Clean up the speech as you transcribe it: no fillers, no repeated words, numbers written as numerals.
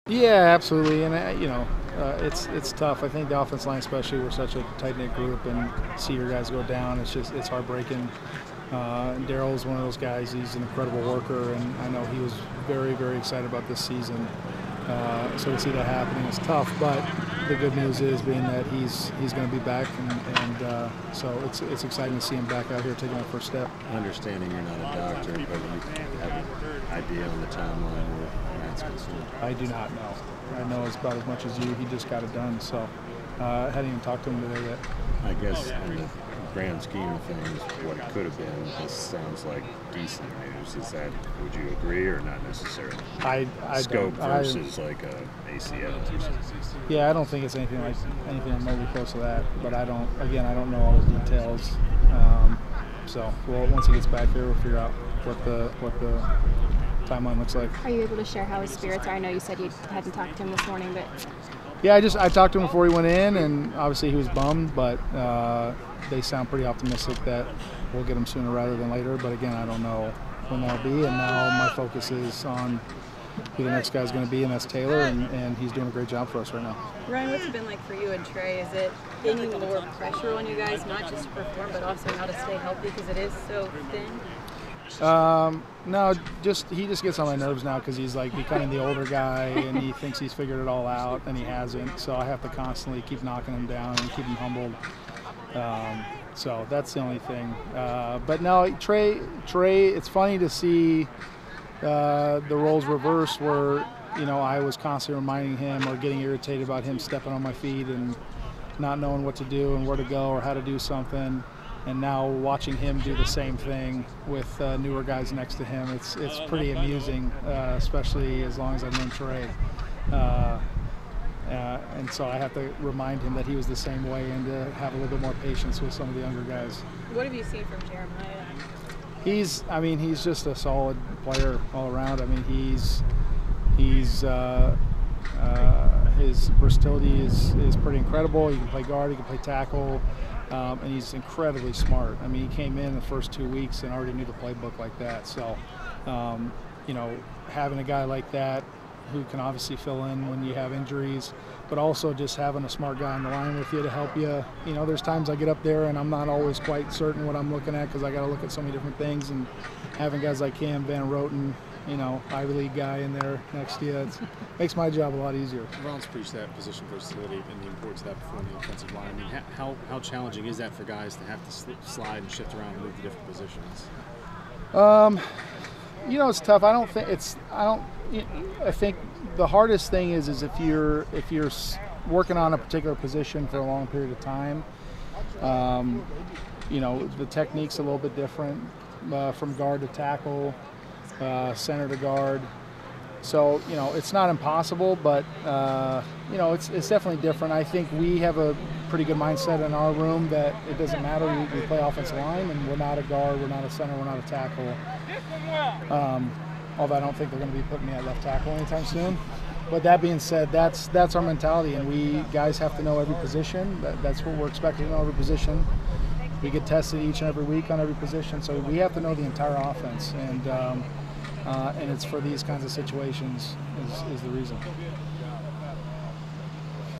Yeah, absolutely, and it's tough. I think the offense line, especially, we're such a tight-knit group, and see your guys go down. It's heartbreaking. And Daryl's one of those guys. He's an incredible worker, and I know he was very, very excited about this season. So to see that happening is tough, but the good news is being that he's going to be back, and so it's exciting to see him back out here taking that first step. Understanding you're not a doctor, but you have an idea on the timeline where Matt's concerned. I do not know. I know it's about as much as you. He just got it done, so I hadn't even talked to him today yet. I guess in the grand scheme of things, what it could have been, this sounds like decent news. Is that, would you agree, or not necessarily? I Scope don't. versus like a ACL or something. Yeah, I don't think it's anything remotely close to that. But I don't know all the details. So once he gets back here, we'll figure out what the timeline looks like. Are you able to share how his spirits are? I know you said you hadn't talked to him this morning, but yeah, I talked to him before he went in, and obviously he was bummed, but they sound pretty optimistic that we'll get him sooner rather than later. But again, I don't know when that'll be, and now my focus is on who the next guy's going to be, and that's Taylor, and he's doing a great job for us right now. Ryan, what's it been like for you and Trey? Is it any more pressure on you guys, not just to perform, but also how to stay healthy because it is so thin? No, he just gets on my nerves now because he's like becoming the older guy, and he thinks he's figured it all out, and he hasn't. So I have to constantly keep knocking him down and keep him humbled. So that's the only thing. But no, Trey, it's funny to see the roles reversed where, I was constantly reminding him or getting irritated about him stepping on my feet and not knowing what to do and where to go or how to do something. And now watching him do the same thing with newer guys next to him, it's pretty amusing, especially as long as I've known Trey. And so I have to remind him that he was the same way and to have a little bit more patience with some of the younger guys. What have you seen from Jeremiah? He's just a solid player all around. His versatility is pretty incredible. He can play guard, he can play tackle. And he's incredibly smart. He came in the first 2 weeks and already knew the playbook like that. So, having a guy like that who can obviously fill in when you have injuries, but also just having a smart guy on the line with you to help you. There's times I get up there and I'm not always quite certain what I'm looking at because I got to look at so many different things. And having guys like him, Van Roten, Ivy League guy in there next to you, it makes my job a lot easier. Ron's preached that position versatility and the importance of that before in the offensive line. How challenging is that for guys to have to slide and shift around and move to different positions? It's tough. I think the hardest thing is if you're working on a particular position for a long period of time, the technique's a little bit different from guard to tackle. Center to guard, so it's not impossible, but it's definitely different. I think we have a pretty good mindset in our room that it doesn't matter. We play offensive line, and we're not a guard, we're not a center, we're not a tackle. Although I don't think they're going to be putting me at left tackle anytime soon. But that being said, that's our mentality, and we guys have to know every position. That's what we're expected to know, every position. We get tested each and every week on every position, so we have to know the entire offense, and it's for these kinds of situations is the reason.